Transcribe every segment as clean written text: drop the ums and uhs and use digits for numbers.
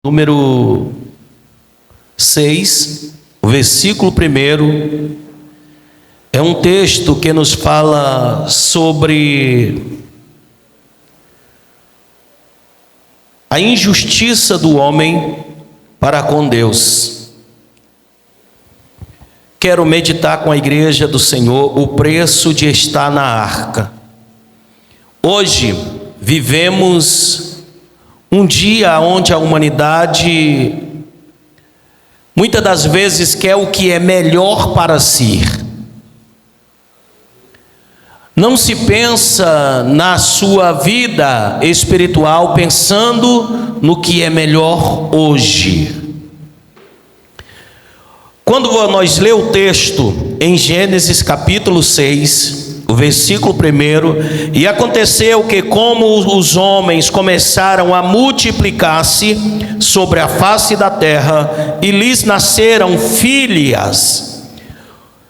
número 6, o versículo 1, é um texto que nos fala sobre a injustiça do homem para com Deus. Quero meditar com a igreja do Senhor o preço de estar na arca. Hoje vivemos um dia onde a humanidade muitas das vezes quer o que é melhor para si. Não se pensa na sua vida espiritual pensando no que é melhor hoje. Quando nós lemos o texto em Gênesis capítulo 6, o versículo 1, e aconteceu que como os homens começaram a multiplicar-se sobre a face da terra, e lhes nasceram filhas.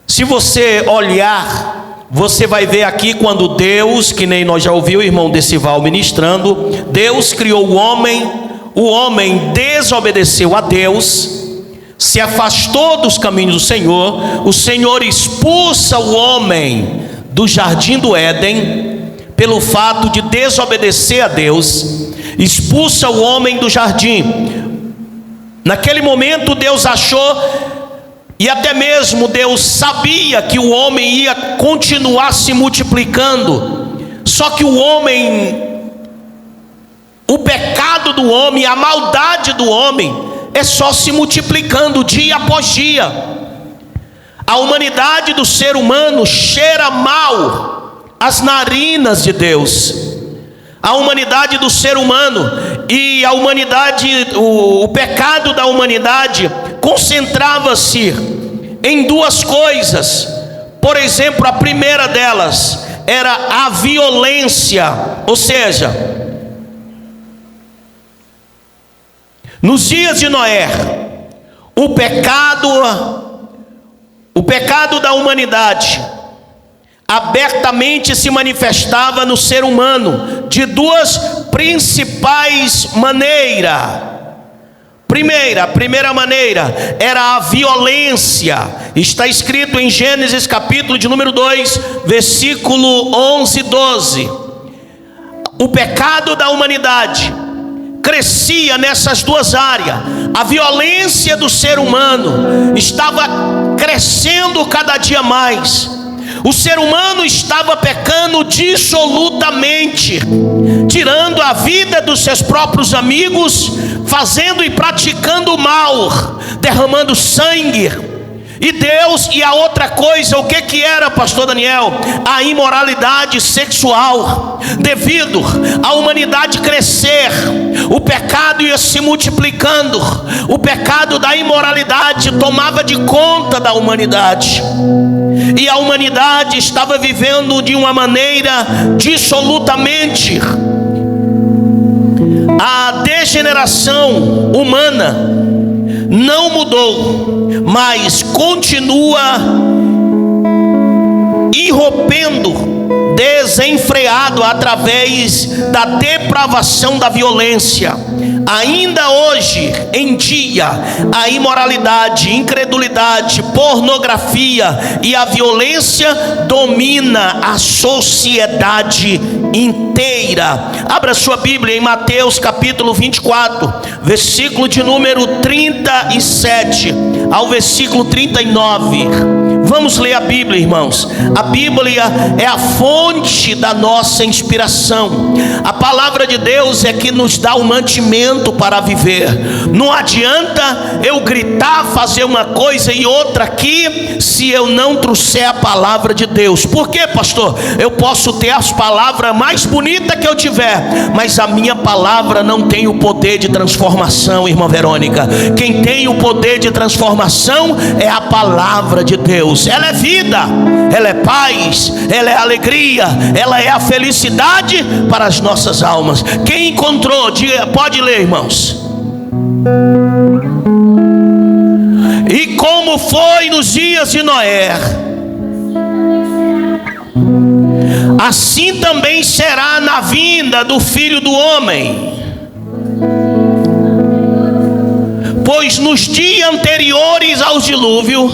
Se você olhar, você vai ver aqui quando Deus, que nem nós já ouvimos o irmão Decival ministrando, Deus criou o homem desobedeceu a Deus, se afastou dos caminhos do Senhor, o Senhor expulsa o homem do jardim do Éden, pelo fato de desobedecer a Deus, expulsa o homem do jardim. Naquele momento Deus achou, e até mesmo Deus sabia que o homem ia continuar se multiplicando, só que o pecado do homem, a maldade do homem, é só se multiplicando dia após dia. A humanidade do ser humano cheira mal as narinas de Deus. A humanidade do ser humano e a humanidade, o pecado da humanidade concentrava-se em duas coisas. Por exemplo, a primeira delas era a violência, ou seja, nos dias de Noé, o pecado da humanidade abertamente se manifestava no ser humano de duas principais maneiras. A primeira maneira era a violência. Está escrito em Gênesis capítulo de número 2, versículo 11 e 12. O pecado da humanidade crescia nessas duas áreas. A violência do ser humano estava crescendo cada dia mais. O ser humano estava pecando dissolutamente, tirando a vida dos seus próprios amigos, fazendo e praticando o mal, derramando sangue. E Deus, e a outra coisa, o que era, pastor Daniel? A imoralidade sexual. Devido à humanidade crescer, o pecado ia se multiplicando, o pecado da imoralidade tomava de conta da humanidade, e a humanidade estava vivendo de uma maneira dissolutamente. A degeneração humana não mudou, mas continua irrompendo, desenfreado através da depravação da violência. Ainda hoje em dia, a imoralidade, incredulidade, pornografia e a violência domina a sociedade inteira. Abra sua Bíblia em Mateus capítulo 24, versículo de número 37 ao versículo 39. Vamos ler a Bíblia, irmãos. A Bíblia é a fonte da nossa inspiração. A palavra de Deus é que nos dá o mantimento para viver. Não adianta eu gritar, fazer uma coisa e outra aqui, se eu não trouxer a palavra de Deus. Por quê, pastor? Eu posso ter as palavras mais bonitas que eu tiver, mas a minha palavra não tem o poder de transformação, irmã Verônica. Quem tem o poder de transformação é a palavra de Deus. Ela é vida, ela é paz, ela é alegria, ela é a felicidade para as nossas almas. Quem encontrou, pode ler, irmãos. E como foi nos dias de Noé, assim também será na vinda do Filho do Homem. pois nos dias anteriores ao dilúvio,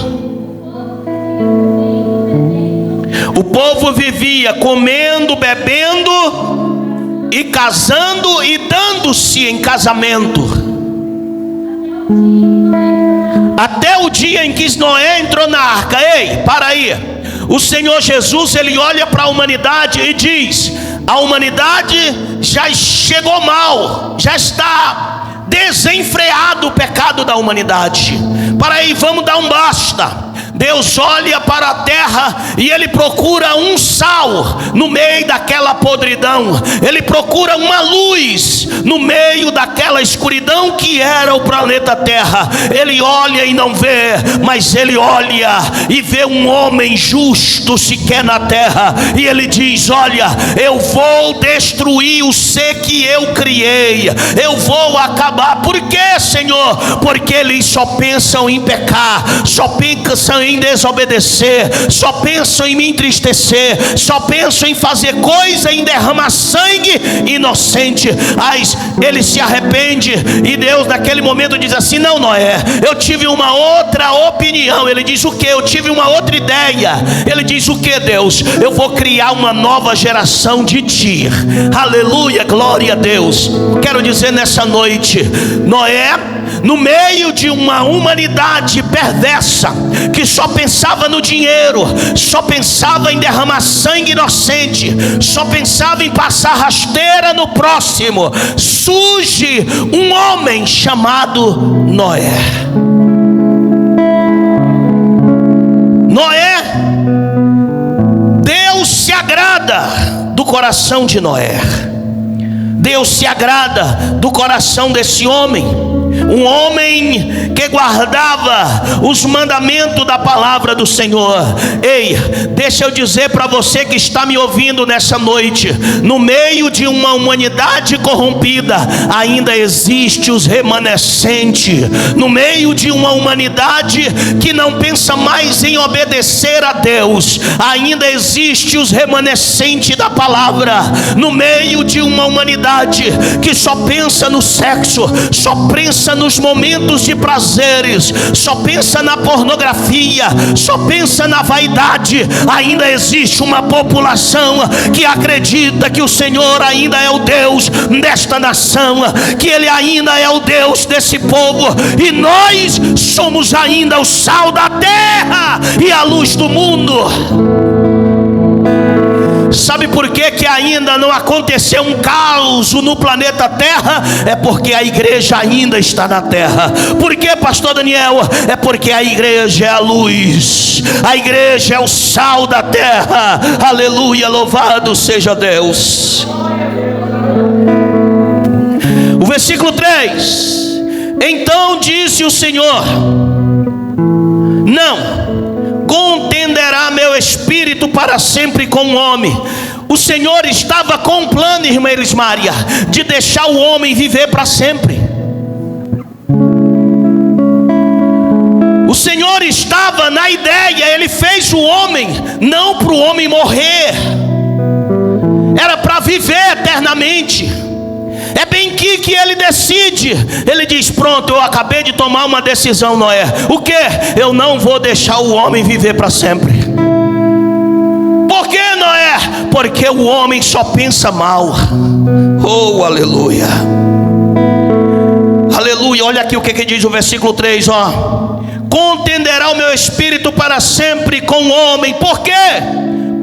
o povo vivia comendo, bebendo e casando e dando-se em casamento, até o dia em que Noé entrou na arca. Ei, para aí. O Senhor Jesus, ele olha para a humanidade e diz: a humanidade já chegou mal, já está desenfreado o pecado da humanidade. Para aí, vamos dar um basta. Deus olha para a terra e Ele procura um sal no meio daquela podridão. Ele procura uma luz no meio daquela escuridão que era o planeta Terra. Ele olha e não vê, mas Ele olha e vê um homem justo sequer na terra. E Ele diz: olha, eu vou destruir o ser que eu criei. Eu vou acabar. Por quê, Senhor? Porque eles só pensam em pecar, só pensam em desobedecer, só pensam em me entristecer, só pensam em fazer coisa, em derramar sangue inocente. Mas ele se arrepende e Deus naquele momento diz assim: não, Noé, eu tive uma outra opinião. Ele diz: o que? Eu tive uma outra ideia. Ele diz: o que, Deus? Eu vou criar uma nova geração de ti. Aleluia, glória a Deus. Quero dizer nessa noite, Noé, no meio de uma humanidade perversa, que só pensava no dinheiro, só pensava em derramar sangue inocente, só pensava em passar rasteira no próximo, surge um homem chamado Noé. Noé, Deus se agrada do coração de Noé. Deus se agrada do coração desse homem. Um homem que guardava os mandamentos da palavra do Senhor. Ei, deixa eu dizer para você que está me ouvindo nessa noite: no meio de uma humanidade corrompida, ainda existe os remanescentes. No meio de uma humanidade que não pensa mais em obedecer a Deus, ainda existe os remanescentes da palavra. No meio de uma humanidade que só pensa no sexo, só pensa nos momentos de prazeres, só pensa na pornografia, só pensa na vaidade, ainda existe uma população que acredita que o Senhor ainda é o Deus desta nação, que Ele ainda é o Deus desse povo, e nós somos ainda o sal da terra e a luz do mundo. Sabe por que ainda não aconteceu um caos no planeta Terra? É porque a igreja ainda está na terra. Por que, pastor Daniel? É porque a igreja é a luz, a igreja é o sal da terra. Aleluia, louvado seja Deus. O versículo 3: então disse o Senhor: não contenderá meu espírito para sempre com o homem. O Senhor estava com um plano, irmã Elismária, de deixar o homem viver para sempre. O Senhor estava na ideia, Ele fez o homem não para o homem morrer, era para viver eternamente. É bem aqui que Ele decide. Ele diz: pronto, eu acabei de tomar uma decisão, Noé. O que? Eu não vou deixar o homem viver para sempre. Por que, Noé? Porque o homem só pensa mal. Oh, aleluia. Aleluia, olha aqui o que diz o versículo 3, ó. Contenderá o meu espírito para sempre com o homem. Por quê?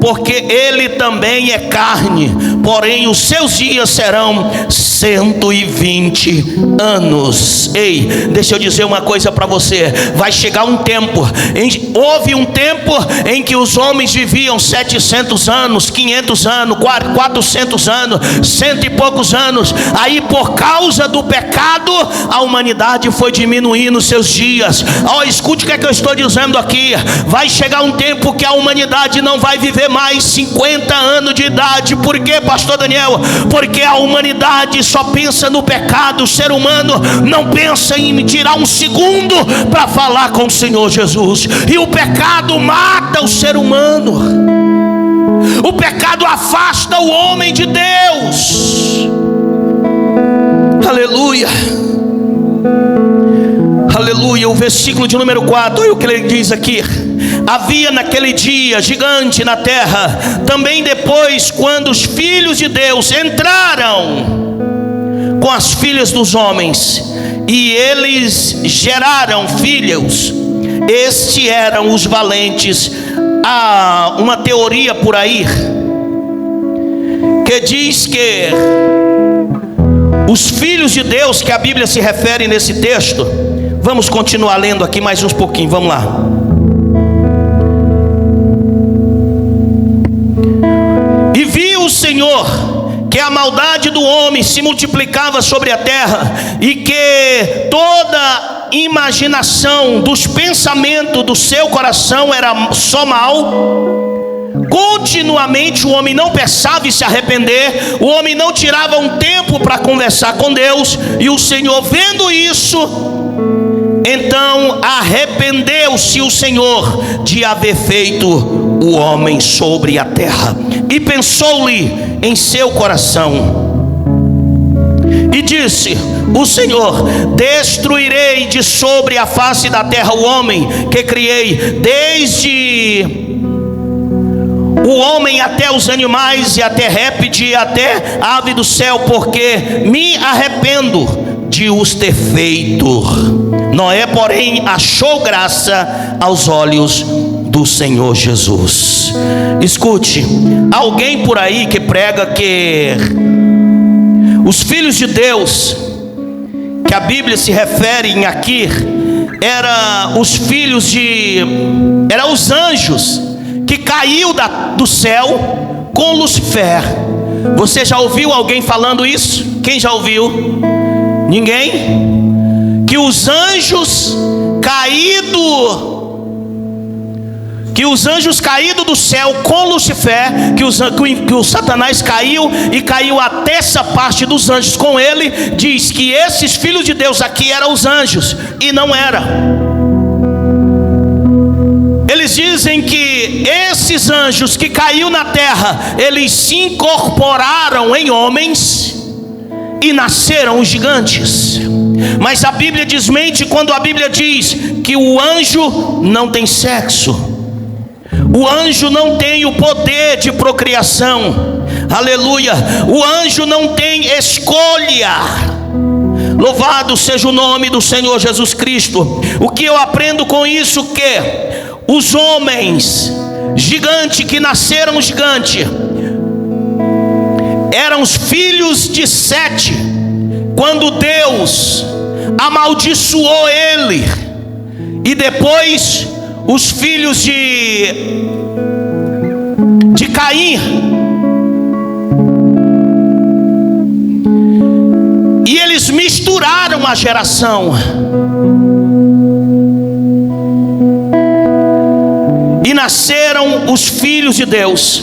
Porque ele também é carne, porém os seus dias serão 120 anos. Ei, deixa eu dizer uma coisa para você. Vai chegar um tempo, houve um tempo em que os homens viviam 700 anos, 500 anos, 400 anos, 100 e poucos anos. Aí por causa do pecado, a humanidade foi diminuindo seus dias. Ó, escute o que é que eu estou dizendo aqui. Vai chegar um tempo que a humanidade não vai viver mais 50 anos de idade. Por quê, pastor Daniel? Porque a humanidade só pensa no pecado. O ser humano não pensa em tirar um segundo para falar com o Senhor Jesus. E o pecado mata o ser humano. O pecado afasta o homem de Deus. Aleluia. aleluia, o versículo de número 4, olha o que ele diz aqui: havia naquele dia gigante na terra, também depois, quando os filhos de Deus entraram com as filhas dos homens, e eles geraram filhos, estes eram os valentes. Há uma teoria por aí que diz que os filhos de Deus que a Bíblia se refere nesse texto, vamos continuar lendo aqui mais uns pouquinho, vamos lá. E viu o Senhor que a maldade do homem se multiplicava sobre a terra, e que toda imaginação dos pensamentos do seu coração era só mal. Continuamente o homem não pensava em se arrepender, o homem não tirava um tempo para conversar com Deus. E o Senhor, vendo isso, então arrependeu-se o Senhor de haver feito o homem sobre a terra, e pensou-lhe em seu coração, e disse o Senhor: destruirei de sobre a face da terra o homem que criei, desde o homem até os animais, e até répteis, e até ave do céu, porque me arrependo de os ter feito. Noé, porém, achou graça aos olhos do Senhor Jesus. Escute, alguém por aí que prega que os filhos de Deus, que a Bíblia se refere aqui, eram os anjos que caiu do céu com Lucifer. Você já ouviu alguém falando isso? Quem já ouviu? Ninguém? Que os anjos caídos do céu com Lucifer, que o Satanás caiu, e caiu a terça parte dos anjos com ele. Diz que esses filhos de Deus aqui eram os anjos, e não era. Eles dizem que esses anjos que caiu na terra, eles se incorporaram em homens e nasceram os gigantes. Mas a Bíblia desmente quando a Bíblia diz que o anjo não tem sexo. O anjo não tem o poder de procriação. Aleluia. O anjo não tem escolha. Louvado seja o nome do Senhor Jesus Cristo. O que eu aprendo com isso? Que os homens gigantes que nasceram gigante eram os filhos de Sete, quando Deus amaldiçoou ele. E depois os filhos de Caim. E eles misturaram a geração. E nasceram os filhos de Deus.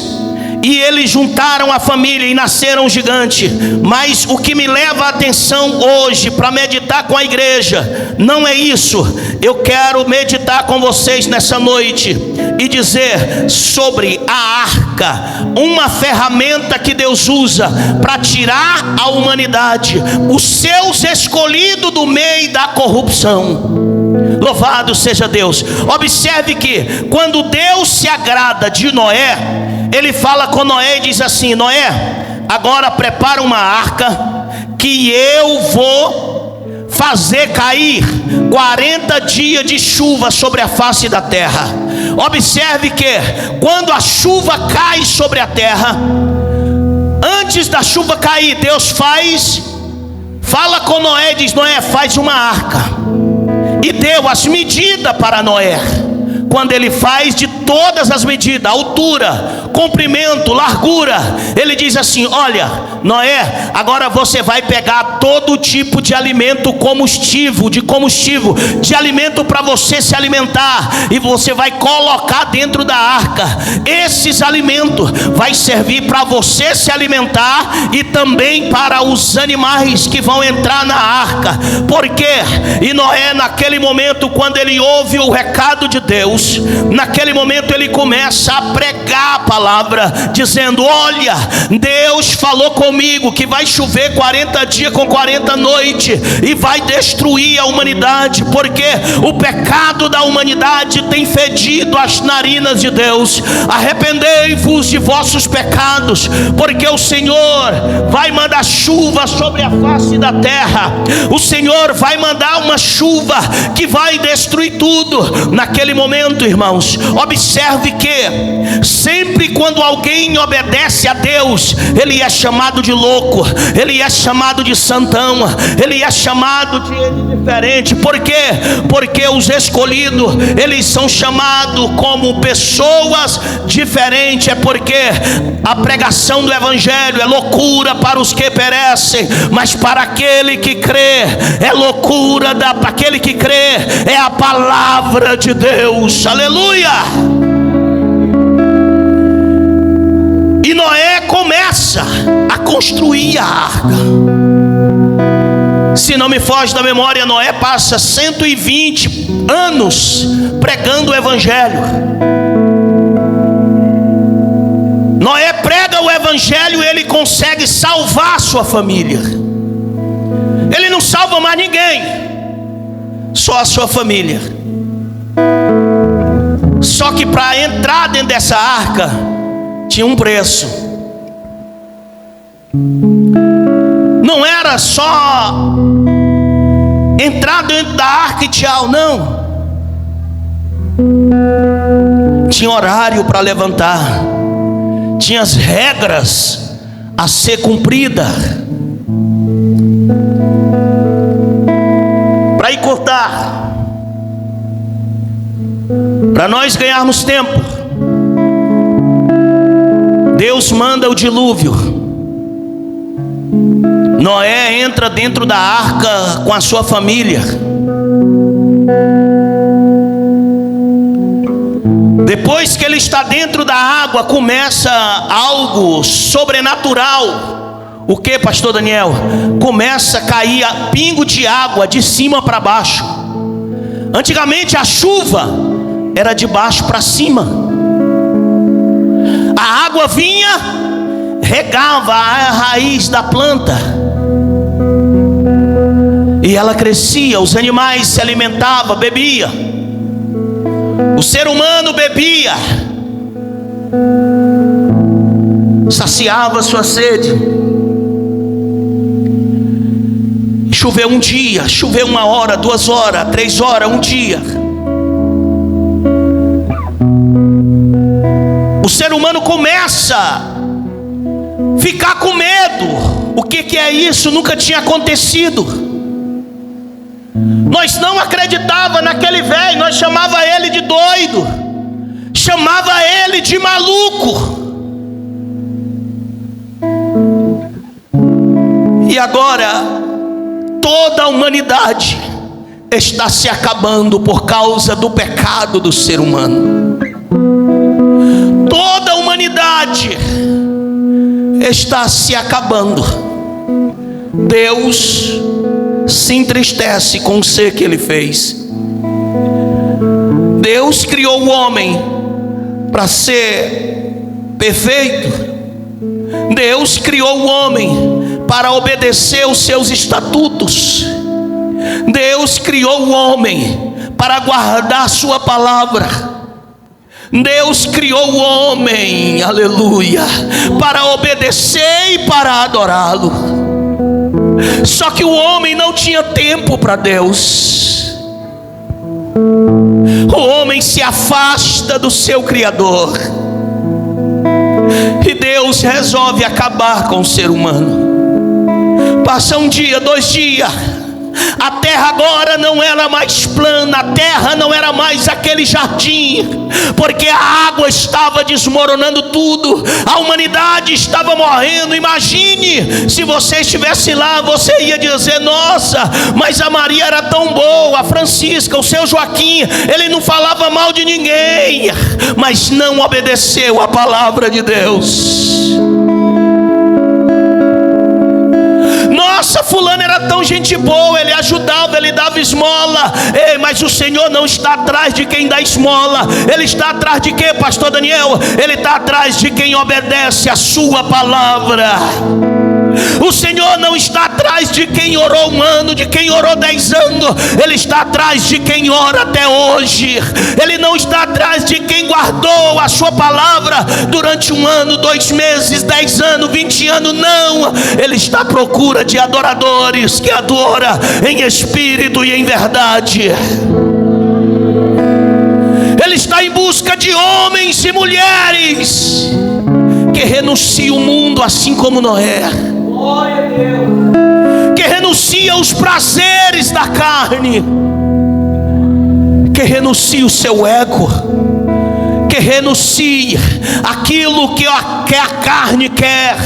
E eles juntaram a família e nasceram um gigante. Mas o que me leva a atenção hoje para meditar com a igreja não é isso. Eu quero meditar com vocês nessa noite e dizer sobre a arca, uma ferramenta que Deus usa para tirar a humanidade, os seus escolhidos do meio da corrupção. Louvado seja Deus. Observe que quando Deus se agrada de Noé, ele fala com Noé e diz assim: Noé, agora prepara uma arca, que eu vou fazer cair 40 dias de chuva sobre a face da terra. Observe que quando a chuva cai sobre a terra, antes da chuva cair, Deus fala com Noé e diz: Noé, faz uma arca. E deu as medidas para Noé. Quando ele faz de todas as medidas, altura, comprimento, largura, ele diz assim: olha, Noé, agora você vai pegar todo tipo de alimento de alimento para você se alimentar, e você vai colocar dentro da arca. Esses alimentos vai servir para você se alimentar e também para os animais que vão entrar na arca. Por quê? E Noé, naquele momento, quando ele ouve o recado de Deus, naquele momento ele começa a pregar a palavra. palavra, dizendo: olha, Deus falou comigo que vai chover 40 dias com 40 noites e vai destruir a humanidade, porque o pecado da humanidade tem fedido as narinas de Deus. Arrependei-vos de vossos pecados, porque o Senhor vai mandar chuva sobre a face da terra. O Senhor vai mandar uma chuva que vai destruir tudo. Naquele momento, irmãos, observe que sempre quando alguém obedece a Deus, ele é chamado de louco, ele é chamado de santão, ele é chamado de diferente. Por quê? Porque os escolhidos, eles são chamados como pessoas diferentes. É porque a pregação do evangelho é loucura para os que perecem, mas para aquele que crê é loucura. Para aquele que crê é a palavra de Deus. Aleluia! E Noé começa a construir a arca. Se não me foge da memória, Noé passa 120 anos pregando o evangelho. Noé prega o evangelho e ele consegue salvar a sua família. Ele não salva mais ninguém, só a sua família. Só que para entrar dentro dessa arca tinha um preço. Não era só entrar dentro da arca e tchau, não. Tinha horário para levantar, tinha as regras a ser cumprida. Para encurtar, para nós ganharmos tempo, Deus manda o dilúvio. Noé entra dentro da arca com a sua família. Depois que ele está dentro da água, começa algo sobrenatural. O que, pastor Daniel? Começa a cair pingo de água de cima para baixo. Antigamente a chuva era de baixo para cima. A água vinha, regava a raiz da planta e ela crescia. Os animais se alimentavam, bebiam. O ser humano bebia, saciava sua sede. Choveu um dia, choveu 1 hora, 2 horas, 3 horas, um dia. O ser humano começa a ficar com medo. O que é isso? Nunca tinha acontecido. Nós não acreditava naquele velho, nós chamava ele de doido, chamava ele de maluco. E agora toda a humanidade está se acabando por causa do pecado do ser humano. Toda a humanidade está se acabando. Deus se entristece com o ser que ele fez. Deus criou o homem para ser perfeito. Deus criou o homem para obedecer os seus estatutos. Deus criou o homem para guardar a sua palavra. Deus criou o homem, aleluia, para obedecer e para adorá-lo. Só que o homem não tinha tempo para Deus. O homem se afasta do seu Criador. E Deus resolve acabar com o ser humano. Passa um dia, 2 dias, a terra agora não era mais plana, a terra não era mais aquele jardim, porque a água estava desmoronando tudo, a humanidade estava morrendo. Imagine, se você estivesse lá, você ia dizer: nossa, mas a Maria era tão boa, a Francisca, o seu Joaquim, ele não falava mal de ninguém, mas não obedeceu a palavra de Deus. Nossa, fulano era era tão gente boa, ele ajudava, ele dava esmola. Ei, mas o Senhor não está atrás de quem dá esmola. Ele está atrás de quê, pastor Daniel? Ele está atrás de quem obedece a sua palavra. O Senhor não está atrás de quem orou 1 ano, de quem orou 10 anos. Ele está atrás de quem ora até hoje. Ele não está atrás de quem guardou a sua palavra durante 1 ano, 2 meses, 10 anos, 20 anos. Não, Ele está à procura de adoradores que adoram em espírito e em verdade. Ele está em busca de homens e mulheres que renunciam o mundo assim como Noé, que renuncia aos prazeres da carne, que renuncia o seu ego, que renuncia aquilo que a carne quer.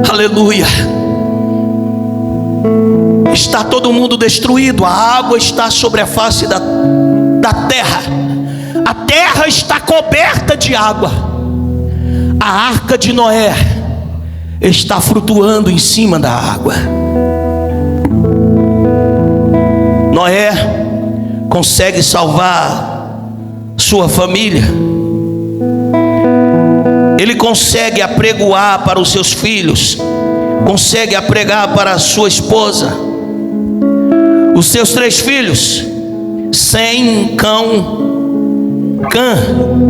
Aleluia. Está todo mundo destruído, a água está sobre a face da terra, a terra está coberta de água. A arca de Noé está flutuando em cima da água. Noé consegue salvar sua família. Ele consegue apregoar para os seus filhos, consegue apregar para a sua esposa, os seus 3 filhos, Sem, Cã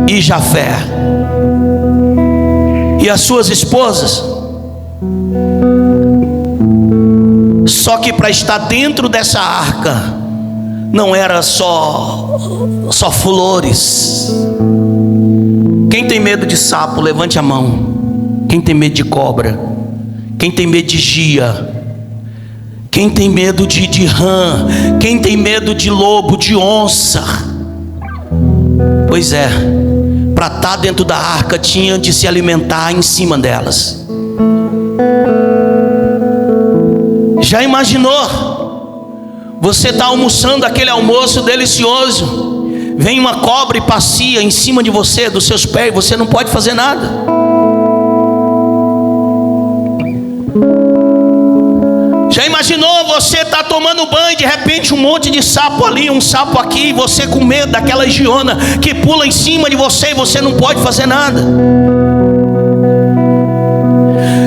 e Jafé, e as suas esposas. Só que para estar dentro dessa arca não era só flores. Quem tem medo de sapo, levante a mão. Quem tem medo de cobra? Quem tem medo de gia? Quem tem medo de rã? Quem tem medo de lobo, de onça? Pois é, para estar dentro da arca tinha de se alimentar em cima delas. Já imaginou? Você está almoçando aquele almoço delicioso, vem uma cobra e passeia em cima de você, dos seus pés, você não pode fazer nada. Já imaginou você tá tomando banho, de repente um monte de sapo ali, um sapo aqui, e você com medo daquela higiona que pula em cima de você e você não pode fazer nada.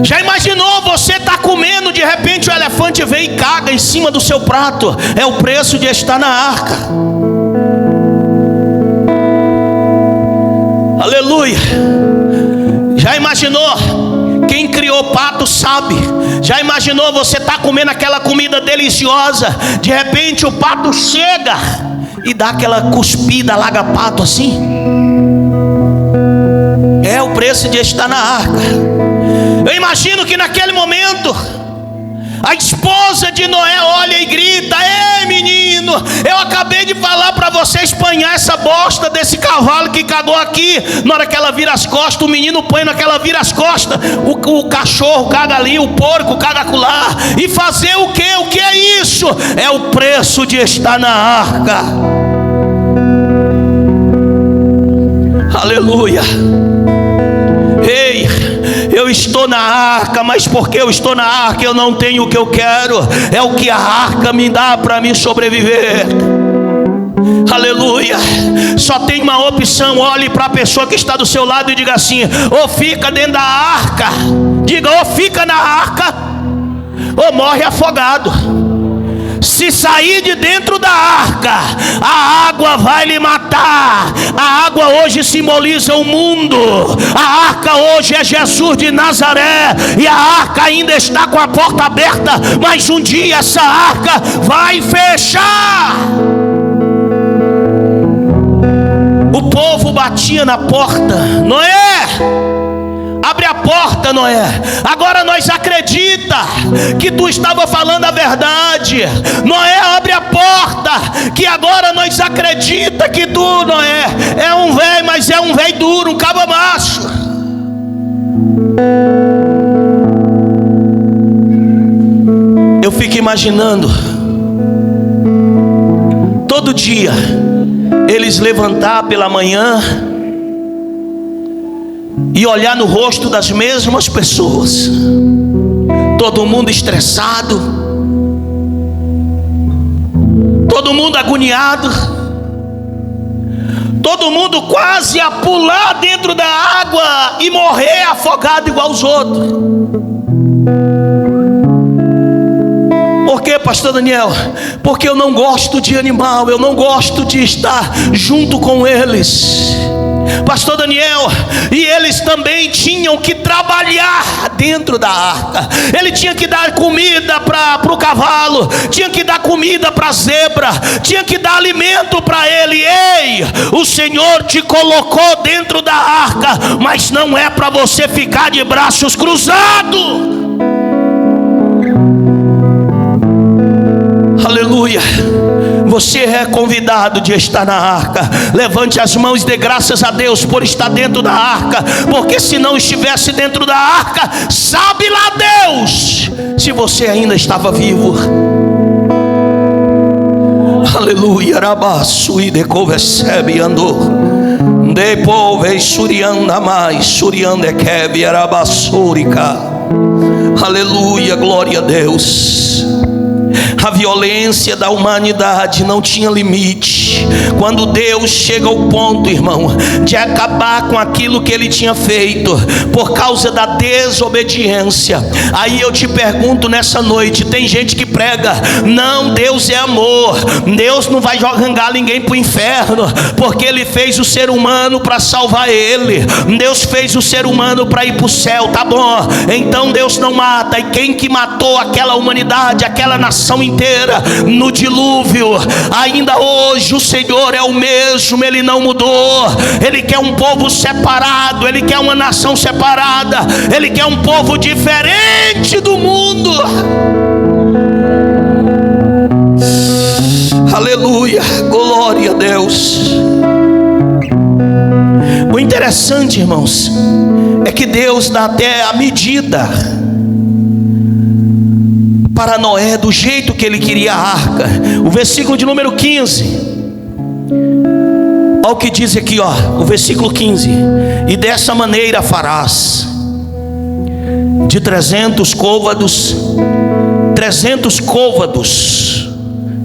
Já imaginou você tá comendo, de repente o elefante vem e caga em cima do seu prato? É o preço de estar na arca. Aleluia. Já imaginou? Quem criou pato sabe. Já imaginou você tá comendo aquela comida deliciosa, de repente o pato chega e dá aquela cuspida, larga pato assim? É o preço de estar na arca. Eu imagino que naquele momento a esposa de Noé olha e grita: ei menino, eu acabei de falar para você espanhar essa bosta desse cavalo que cagou aqui. Na hora que ela vira as costas, o menino põe naquela vira as costas, o cachorro caga ali, o porco caga acolá. E fazer o que? O que é isso? É o preço de estar na arca. Aleluia. Ei, eu estou na arca, mas porque eu estou na arca eu não tenho o que eu quero, é o que a arca me dá para me sobreviver. Aleluia. Só tem uma opção. Olhe para a pessoa que está do seu lado e diga assim: ou fica dentro da arca, diga, ou fica na arca ou morre afogado. Se sair de dentro da arca, a água vai lhe matar. A água hoje simboliza o mundo. A arca hoje é Jesus de Nazaré. E a arca ainda está com a porta aberta, mas um dia essa arca vai fechar. O povo batia na porta: Noé, abre a porta, Noé. Agora nós acredita que tu estava falando a verdade. Noé, abre a porta, que agora nós acredita que tu, Noé, é um velho, mas é um velho duro, um cabo macho. Eu fico imaginando todo dia eles levantar pela manhã e olhar no rosto das mesmas pessoas. todo mundo estressado, todo mundo agoniado, todo mundo quase a pular dentro da água e morrer afogado igual os outros. Por quê, pastor Daniel? Porque eu não gosto de animal, eu não gosto de estar junto com eles, pastor Daniel. E eles também tinham que trabalhar dentro da arca. Ele tinha que dar comida para o cavalo, tinha que dar comida para a zebra, tinha que dar alimento para ele. Ei, o Senhor te colocou dentro da arca, mas não é para você ficar de braços cruzados. Aleluia. Você é convidado de estar na arca. Levante as mãos e dê graças a Deus por estar dentro da arca, porque se não estivesse dentro da arca, sabe lá Deus se você ainda estava vivo. Aleluia. Rabaço e decovecebe andou. Depois surianda mais surianda quebe arabaçurica. Aleluia, glória a Deus. A violência da humanidade não tinha limite. Quando Deus chega ao ponto, irmão, de acabar com aquilo que Ele tinha feito por causa da desobediência, aí eu te pergunto nessa noite: tem gente que prega, não, Deus é amor, Deus não vai jogar ninguém para o inferno, porque Ele fez o ser humano para salvar ele, Deus fez o ser humano para ir para o céu. Tá bom, então Deus não mata. E quem que matou aquela humanidade, aquela nação inteira no dilúvio? Ainda hoje o Senhor é o mesmo, Ele não mudou. Ele quer um povo separado, Ele quer uma nação separada, Ele quer um povo diferente do mundo. Aleluia, glória a Deus. O interessante, irmãos, é que Deus dá até a medida para Noé do jeito que ele queria a arca. O versículo de número 15, olha o que diz aqui, ó, o versículo 15: e dessa maneira farás de 300 côvados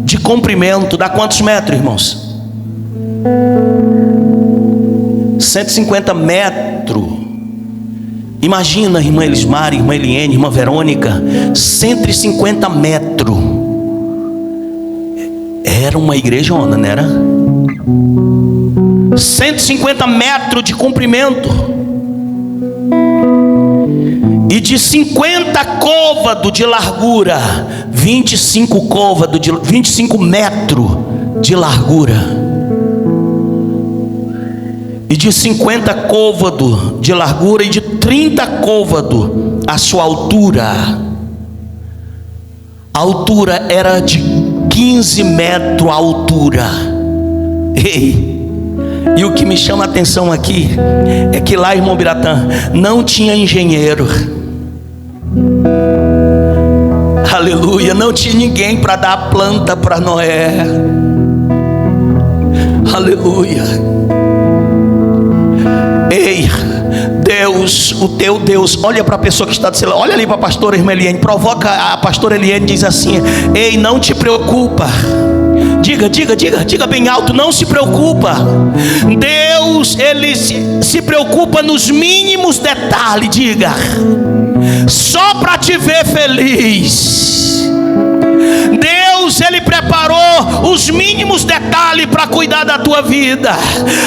de comprimento. Dá quantos metros, irmãos? 150 metros. Imagina, irmã Elismar, irmã Eliene, irmã Verônica, 150 metros. Era uma igrejona, não era? 150 metros de comprimento e de 50 côvados de largura, 25 metros de largura. E de 50 côvados de largura e de 30 côvados a sua altura. A altura era de 15 metros a altura. Ei, e o que me chama a atenção aqui é que lá, irmão Biratã, não tinha engenheiro. Aleluia, não tinha ninguém para dar a planta para Noé. Aleluia. Ei, Deus, o teu Deus, olha para a pessoa que está do seu lado, olha ali para a pastora irmã Eliane, provoca a pastora Eliane, diz assim: ei, não te preocupa. Diga bem alto: não se preocupa. Deus, Ele se preocupa nos mínimos detalhes. Diga: só para te ver feliz. Deus, Ele preparou os mínimos detalhes para cuidar da tua vida.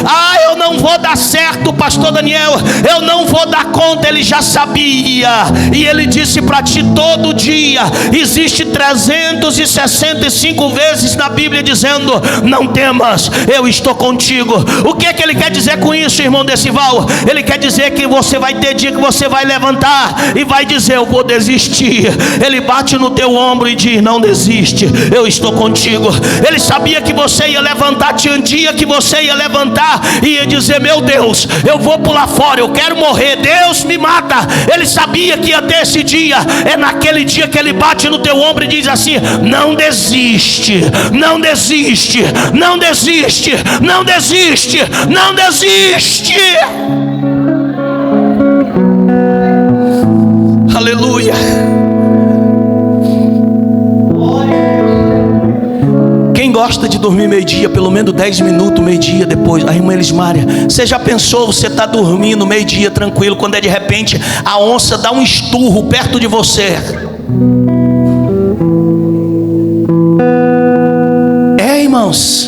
Ah, eu não vou dar certo, pastor Daniel, eu não vou dar conta. Ele já sabia, e Ele disse para ti todo dia. Existe 365 vezes na Bíblia dizendo: não temas, eu estou contigo. O que é que Ele quer dizer com isso, irmão Decival? Ele quer dizer que você vai ter dia que você vai levantar e vai dizer: eu vou desistir. Ele bate no teu ombro e diz: não desiste, eu estou contigo. Ele sabia que você ia levantar. Tinha um dia que você ia levantar e ia dizer: meu Deus, eu vou pular fora, eu quero morrer, Deus me mata. Ele sabia que ia ter esse dia. É naquele dia que Ele bate no teu ombro e diz assim: não desiste, não desiste, não desiste, não desiste, não desiste. Aleluia. gosta de dormir meio-dia, pelo menos 10 minutos, meio-dia depois. A irmã Elismária, você já pensou, você está dormindo meio-dia tranquilo, quando é de repente a onça dá um esturro perto de você? Irmãos,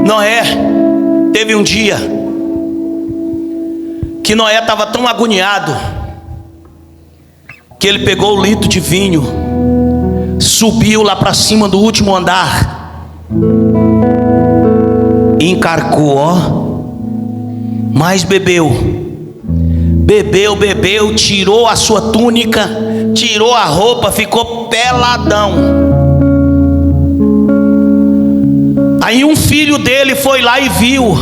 Noé teve um dia que Noé estava tão agoniado que ele pegou o litro de vinho, subiu lá para cima do último andar e encarcou, mas bebeu, tirou a sua túnica, tirou a roupa, ficou peladão. Aí um filho dele foi lá e viu.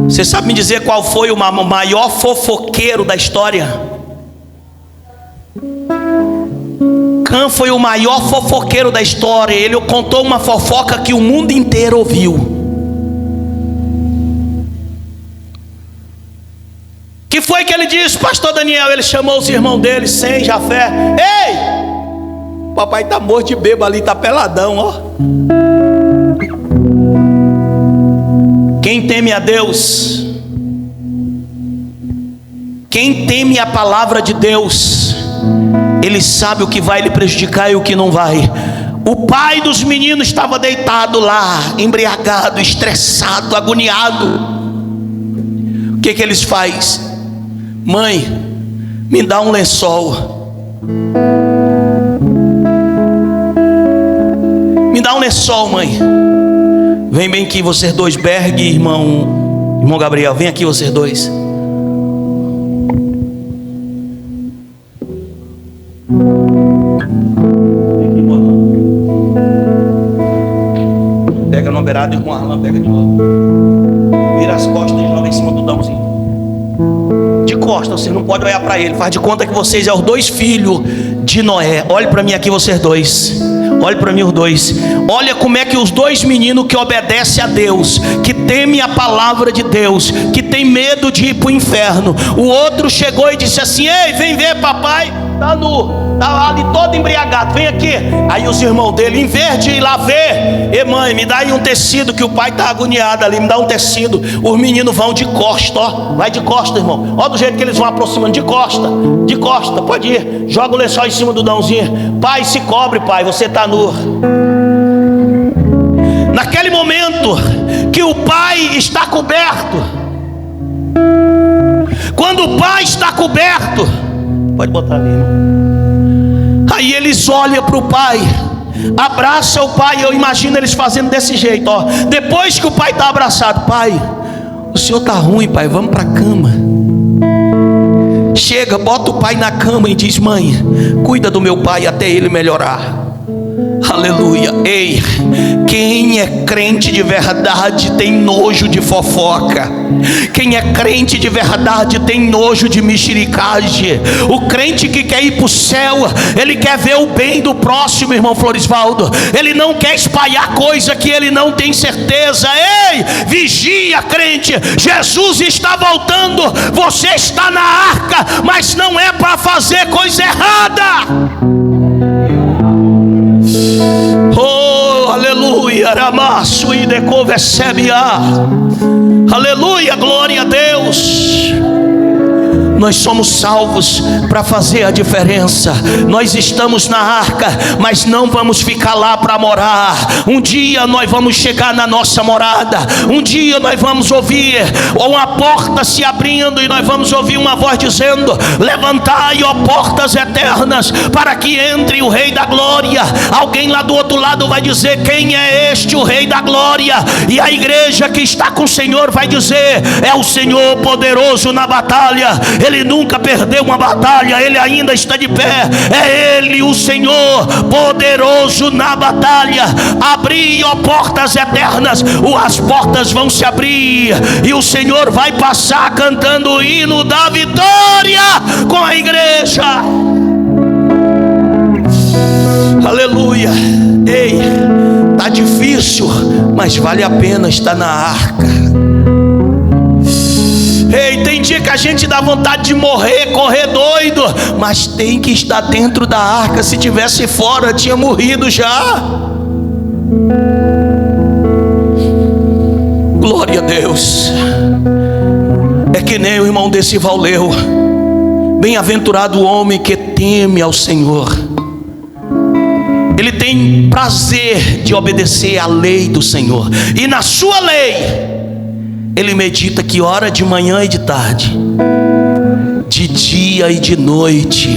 Você sabe me dizer qual foi o maior fofoqueiro da história? Cã foi o maior fofoqueiro da história. Ele contou uma fofoca que o mundo inteiro ouviu. Que foi que ele disse, pastor Daniel? Ele chamou os irmãos dele, Sem, Jafé. Ei, papai está morto de bêbado ali, está peladão, Quem teme a Deus, quem teme a palavra de Deus, ele sabe o que vai lhe prejudicar e o que não vai. O pai dos meninos estava deitado lá, embriagado, estressado, agoniado. O que eles fazem? Mãe, me dá um lençol. Me dá um lençol, mãe. Vem bem aqui vocês dois, Berg e irmão Gabriel. Vem aqui vocês dois. Pega no beirado, irmão Arlan, pega de novo. Vira as costas e joga em cima do dãozinho. De costas, você não pode olhar para ele. Faz de conta que vocês são os dois filhos de Noé. Olhe para mim aqui vocês dois. Olhe para mim os dois. Olha como é que os dois meninos que obedecem a Deus, que temem a palavra de Deus, que tem medo de ir para o inferno. O outro chegou e disse assim: ei, vem ver papai, tá ali todo embriagado, vem aqui. Aí os irmãos dele, em vez de ir lá ver: ei mãe, me dá aí um tecido que o pai está agoniado ali, me dá um tecido. Os meninos vão de costa, vai de costa, irmão. Olha do jeito que eles vão aproximando, de costa, pode ir. Joga o lençol em cima do dãozinho. Pai, se cobre, pai, você está nu. Naquele momento que o pai está coberto, quando o pai está coberto, pode botar ali, irmão. Aí eles olham para o pai, abraça o pai. Eu imagino eles fazendo desse jeito, depois que o pai está abraçado: pai, o senhor está ruim, pai, vamos para a cama. Chega, bota o pai na cama e diz: mãe, cuida do meu pai até ele melhorar. Aleluia. Ei, quem é crente de verdade tem nojo de fofoca. Quem é crente de verdade tem nojo de mexericagem. O crente que quer ir para o céu, ele quer ver o bem do próximo, irmão Florisvaldo. Ele não quer espalhar coisa que ele não tem certeza. Ei, vigia, crente. Jesus está voltando. Você está na arca, mas não é para fazer coisa errada. Oh, aleluia, Ramaço e Decovecebia. Aleluia, glória a Deus. Nós somos salvos para fazer a diferença. Nós estamos na arca, mas não vamos ficar lá para morar. Um dia nós vamos chegar na nossa morada. Um dia nós vamos ouvir uma porta se abrindo e nós vamos ouvir uma voz dizendo: levantai, ó portas eternas, para que entre o Rei da Glória. Alguém lá do outro lado vai dizer: quem é este, o Rei da Glória? E a igreja que está com o Senhor vai dizer: é o Senhor poderoso na batalha. Ele nunca perdeu uma batalha, ele ainda está de pé. É ele, o Senhor poderoso na batalha. Abri, ó portas eternas. As portas vão se abrir e o Senhor vai passar cantando o hino da vitória com a igreja. Aleluia. Ei, tá difícil, mas vale a pena estar na arca. dia que a gente dá vontade de morrer, correr doido, mas tem que estar dentro da arca. Se tivesse fora, tinha morrido já. Glória a Deus. É que nem o irmão Dessival leu: bem-aventurado o homem que teme ao Senhor. Ele tem prazer de obedecer à lei do Senhor, e na sua lei ele medita que hora de manhã e de tarde, de dia e de noite.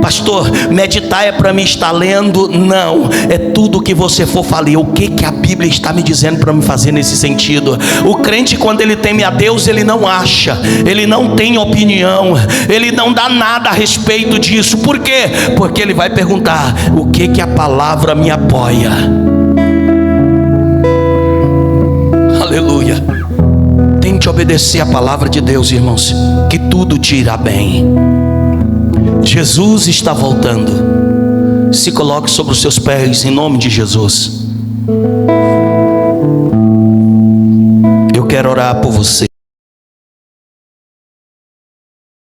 Pastor, meditar é para mim estar lendo? Não, é tudo que você for falar. O que a Bíblia está me dizendo para me fazer nesse sentido? O crente, quando ele teme a Deus, ele não acha, ele não tem opinião, ele não dá nada a respeito disso. Por quê? Porque ele vai perguntar: o que a palavra me apoia? Aleluia. Tente obedecer a palavra de Deus, irmãos, que tudo te irá bem. Jesus está voltando. Se coloque sobre os seus pés em nome de Jesus. Eu quero orar por você.